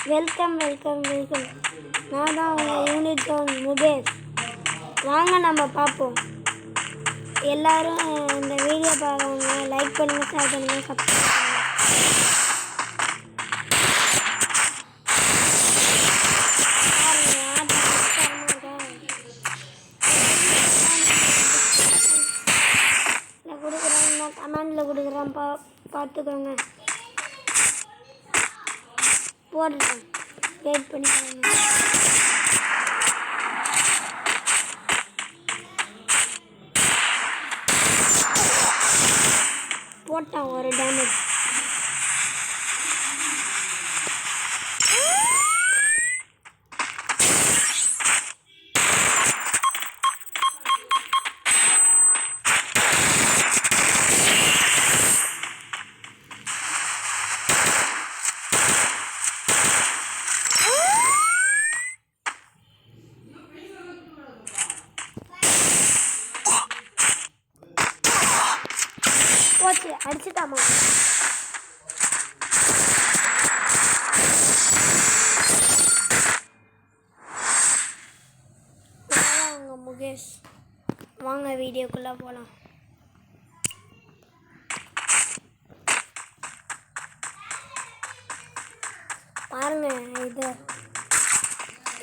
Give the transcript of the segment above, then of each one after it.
Welcome. நான் தான் உங்கள் யூனிட் ஜோன் முகேஷ். வாங்க நம்ம பார்ப்போம். எல்லோரும் இந்த வீடியோ பார்க்குறவங்க லைக் பண்ணுங்கள், ஷேர் பண்ணுங்கள், சப்ஸ்கிரைப் பண்ணுங்கள். கொடுக்குறேன், கமெண்டில் கொடுக்குறேன், பார்த்துக்கோங்க. போடுறேன், வெயிட் பண்ணி பாருங்க. போட்டான் ஒரு டேமேஜ். போச்சு, அடிச்சுட்டாமா. உங்க முகேஷ். வாங்க வீடியோக்குள்ள போலாம். பாருங்க இது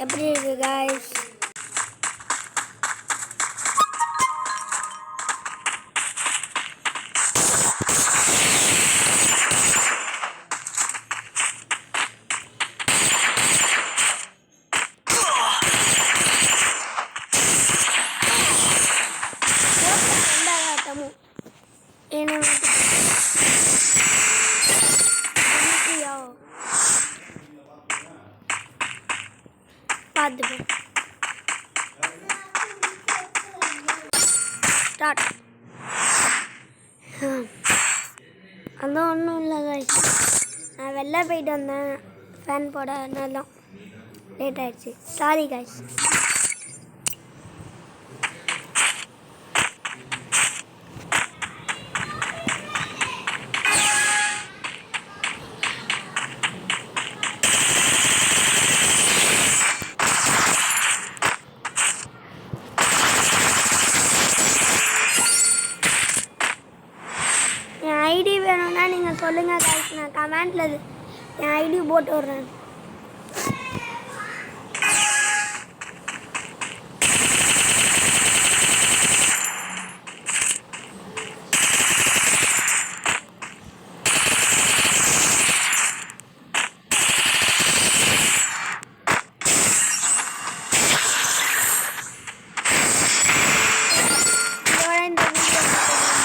எப்படி இருக்கு गाइस. ஸ்டார்ட். அது ஒன்றும் இல்லை गाइस. நான் வெளில போயிட்டு வந்தேன் ஃபேன் போட, அதனால தான் லேட் ஆகிடுச்சு. Sorry guys. ஐடி வேணும்னா நீங்கள் சொல்லுங்கள் गाइस. நான் கமெண்ட்டில் என் ஐடி போட்டு விட்றேன்.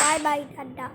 பாய் பாய், டாட்டா.